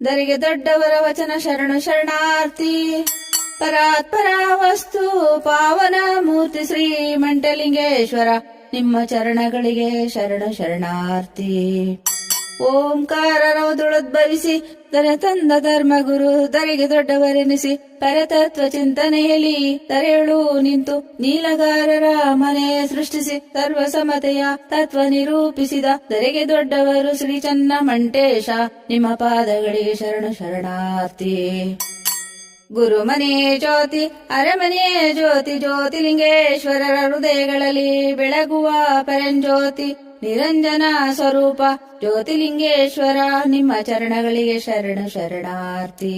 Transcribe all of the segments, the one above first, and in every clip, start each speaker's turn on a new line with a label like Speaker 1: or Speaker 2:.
Speaker 1: ದರಿಗೆ ದೊಡ್ಡವರ ವಚನ ಶರಣು ಶರಣಾರ್ಥಿ. ಪರಾತ್ಪರ ವಸ್ತು ಪಾವನ ಮೂರ್ತಿ ಶ್ರೀ ಮಂಟಲಿಂಗೇಶ್ವರ, ನಿಮ್ಮ ಚರಣಗಳಿಗೆ ಶರಣು ಶರಣಾರ್ಥಿ. ಓಂಕಾರರವದುಳುದ್ಭವಿಸಿ ದರ ತಂದ ಧರ್ಮಗುರು, ದರಿಗೆ ದೊಡ್ಡವರೆನಿಸಿ ಪರತತ್ವ ಚಿಂತನೆಯಲ್ಲಿ ತರೆಯಳು ನಿಂತು ನೀಲಗಾರರ ಮನೆ ಸೃಷ್ಟಿಸಿ ಸರ್ವ ಸಮತೆಯ ತತ್ವ ನಿರೂಪಿಸಿದ ದರಿಗೆ ದೊಡ್ಡವರು ಶ್ರೀ ಚನ್ನಮಂಟೇಶ, ನಿಮ್ಮ ಪಾದಗಳಿಗೆ ಶರಣು ಶರಣಾರ್ಥಿ. ಗುರುಮನೆ ಜ್ಯೋತಿ ಅರಮನೆ ಜ್ಯೋತಿ, ಜ್ಯೋತಿಲಿಂಗೇಶ್ವರರ ಹೃದಯಗಳಲ್ಲಿ ಬೆಳಗುವ ಪರಂಜ್ಯೋತಿ ನಿರಂಜನ ಸ್ವರೂಪ ಜ್ಯೋತಿಲಿಂಗೇಶ್ವರ, ನಿಮ್ಮ ಚರಣಗಳಿಗೆ ಶರಣು ಶರಣಾರ್ಥಿ.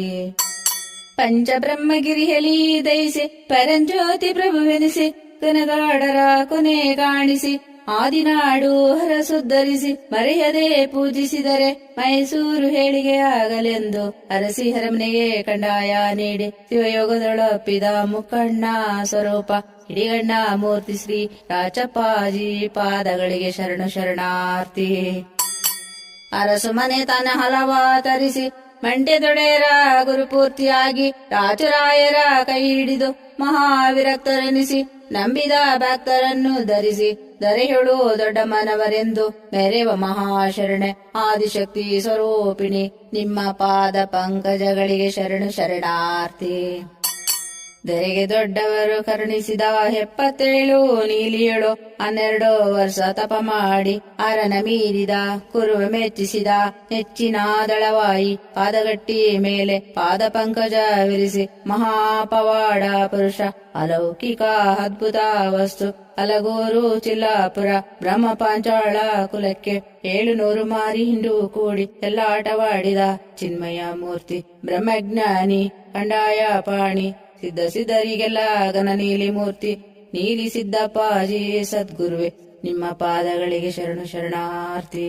Speaker 1: ಪಂಚಬ್ರಹ್ಮಗಿರಿಯಲಿ ದಯಿಸಿ ಪರಂಜ್ಯೋತಿ ಪ್ರಭುವೆನಿಸಿ ಕನಗಾಡರ ಕೊನೆ ಕಾಣಿಸಿ ಆದಿನಾಡು ಹರಸುದ್ಧರಿಸಿ ಮರೆಯದೆ ಪೂಜಿಸಿದರೆ ಮೈಸೂರು ಹೇಳಿಗೆಯಾಗಲೆಂದು ಅರಸಿ ಅರಮನೆಗೆ ಕಂಡಾಯ ನೀಡಿ ಶಿವಯೋಗದೊಳಪ್ಪಿದ ಮುಖಣ್ಣ ಸ್ವರೂಪ ಹಿಡಿಗಣ್ಣ ಮೂರ್ತಿ ಶ್ರೀ ರಾಚಪ್ಪಾಜಿ, ಪಾದಗಳಿಗೆ ಶರಣು ಶರಣಾರ್ಥಿ. ಅರಸು ಮನೆ ತನ್ನ ಹಲವ ತರಿಸಿ ಮಂಡ್ಯದೊಡೆಯರ ಗುರುಪೂರ್ತಿಯಾಗಿ ರಾಜರಾಯರ ಕೈ ಹಿಡಿದು ಮಹಾವಿರಕ್ತರೆನಿಸಿ ನಂಬಿದ ಭಕ್ತರನ್ನು ಧರಿಸಿ ದರೆಯೊಳು ದೊಡ್ಡ ಮನವರೆಂದು ಮೆರೆವ ಮಹಾಶರಣೆ ಆದಿಶಕ್ತಿ ಸ್ವರೂಪಿಣಿ, ನಿಮ್ಮ ಪಾದ ಪಂಕಜಗಳಿಗೆ ಶರಣು ಶರಣಾರ್ಥಿ. ದರೆಗೆ ದೊಡ್ಡವರು ಕರುಣಿಸಿದ 77 ನೀಲಿಯಳು 12 ವರ್ಷ ತಪ ಮಾಡಿ ಅರನ ಮೀರಿದ ಕುರುವೆ ಮೆಚ್ಚಿಸಿದ ನೆಚ್ಚಿನ ದಳವಾಯಿ ಪಾದಗಟ್ಟಿ ಮೇಲೆ ಪಾದ ಪಂಕಜ ವಿರಿಸಿ ಮಹಾಪವಾಡ ಪುರುಷ ಅಲೌಕಿಕ ಅದ್ಭುತ ವಸ್ತು ಅಲಗೂರು ಚಿಲ್ಲಾಪುರ ಬ್ರಹ್ಮ ಪಾಂಚಾಳ ಕುಲಕ್ಕೆ 700 ಮಾರಿ ಹಿಂಡು ಕೂಡಿ ಎಲ್ಲ ಆಟವಾಡಿದ ಚಿನ್ಮಯ ಮೂರ್ತಿ ಬ್ರಹ್ಮಜ್ಞಾನಿ ಕಂಡಾಯ ಪಾಣಿ ಸಿದ್ಧ ಸಿದ್ಧರಿಗೆಲ್ಲ ಗನ ನೀಲಿ ಮೂರ್ತಿ ನೀಲಿ ಸಿದ್ದಪ್ಪಾಜಿ ಸದ್ಗುರುವೆ, ನಿಮ್ಮ ಪಾದಗಳಿಗೆ ಶರಣು ಶರಣಾರ್ಥಿ.